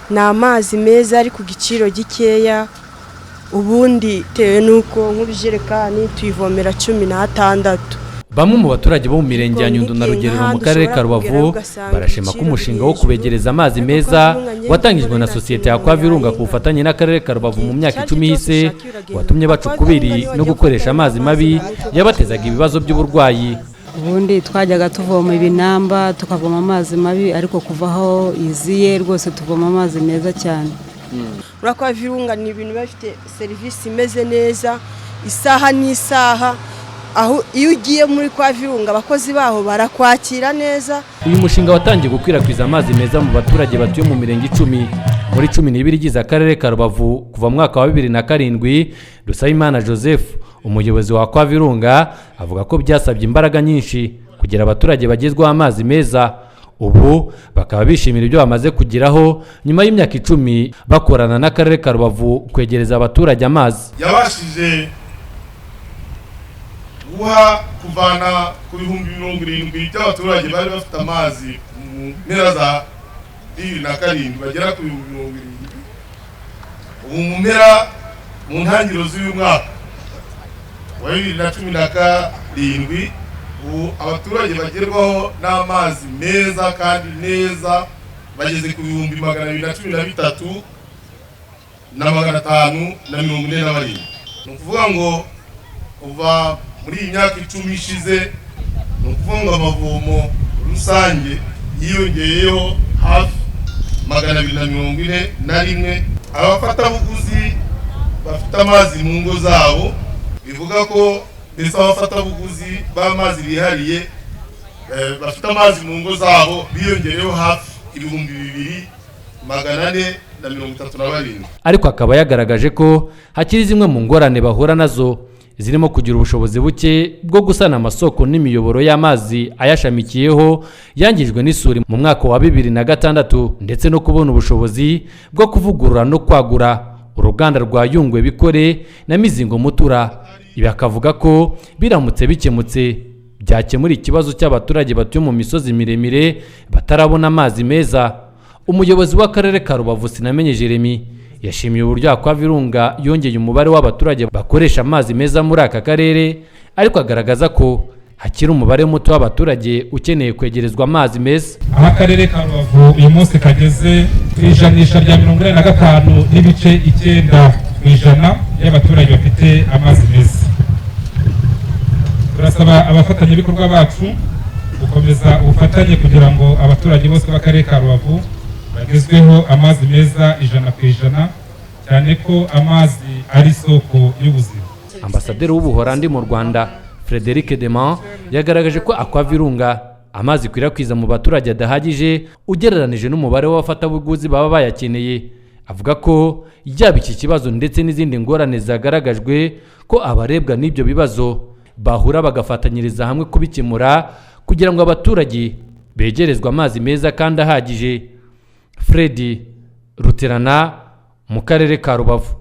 ni amazi meza ari ku giciro gikeya, ubundi tewe nuko nk'ubijerekani tuyivomera 16. Bamwe mu baturage bo mu mirenge ya Nyundo na Rugerero mu karere ka Rubavu barashima ko umushinga wo kubegereza amazi meza watangijwe na sosiyete ya Aquavirunga ku bufatanye n'akarere ka Rubavu mu myaka 10 ihise watumye bacukubiri no gukoresha amazi mabi yabatezaga ibibazo by'uburwayi. Ubundi twajyaga tuvoma ibinamba tukavoma amazi mabi, ariko kuvaho iziye rwose tuvoma amazi meza cyane. Aquavirunga ni ibintu bafite serivisi imeze neza isaha n'isaha, aho iyo ugiye muri Aquavirunga abakozi baho barakwakira neza. Uyu mushinga watangiye gukwirakwiza amazi meza mu baturage batuye mu mirenge 10 muri 12 igize akarere ka Rubavu kuva mu mwaka wa 2007. Dusayimana Joseph, umuyobozi wa Aquavirunga, avuga ko byasabye imbaraga nyinshi kugira abaturage bagezwaho amazi meza. Ubu bakaba bishimira ibyo bamaze kugeraho nyuma y'imyaka 10 bakorana n'akarere ka Rubavu kwegereza abaturage amazi. Yabashije guha kuvana ku bihumbi 70 by'abaturage bari bafite amazi mu mpera za 2007 bagera ku bihumbi 70. Ubu mu mpera mu ntangiriro z'uyu mwaka wa 2017 ubu abaturage bagerwaho n'amazi meza kandi neza bageze ku bihumbi 213 na 547. Ni ukuvuga ngo kuva muri iyi myaka 10 ishize, ni ukuvuga ngo amavomo rusange yiyongeyeho hafi 241. Abafatabuguzi bafite amazi mu ngo zabo, bivuga ko ndetse abafatabuguzi b'amazi bihariye bafite amazi mu ngo zabo biyongereyeho hafi 2437. Ariko akaba yagaragaje ko hakiri zimwe mu ngorane bahura nazo zirimo kugira ubushobozi buke bwo gusana amasoko n'imiyoboro y'amazi ayashamikiyeho yangijwe n'isuri mu mwaka wa 2006, ndetse no kubona ubushobozi bwo kuvugurura no kwagura uruganda rwa Yungwe Bikore na Mizingo Mutura. Ibi akavuga ko biramutse bikemutse byakemura ikibazo cy'abaturage batuye mu misozi miremire batarabona amazi meza. Umuyobozi w'akarere ka Rubavu Sinamenye Jeremy yashimiye uburyo Aquavirunga yongeye umubare w'abaturage bakoresha amazi meza muri aka karere, ariko agaragaza ko hakiri umubare muto w'abaturage ukeneye kwegerezwa amazi meza. Akarere ka Rubavu uyu munsi kageze ku ijanisha rya 45.9% y'abaturage bafite amazi meza. Turasaba abafatanyabikorwa bacu gukomeza ubufatanye kugira ngo abaturage bose b'akarere ka Rubavu bagezweho amazi meza 100%, cyane ko amazi ari soko y'ubuzima. Ambasaderi w'Ubuholandi mu Rwanda Frederic Deman yagaragaje ko Aquavirunga amazi kwirakiza mu baturage adahagije ugereranije n'umubare w'abafatabuguzi baba bayakeneye. Avuga ko yaba iki kibazo ndetse n'izindi ngorane zagaragajwe ko abarebwa n'ibyo bibazo bahura bagafatanyiriza hamwe kubikemura kugira ngo abaturage begerezwe amazi meza kandi ahagije. Freddy Ruterana mu karere ka Rubavu.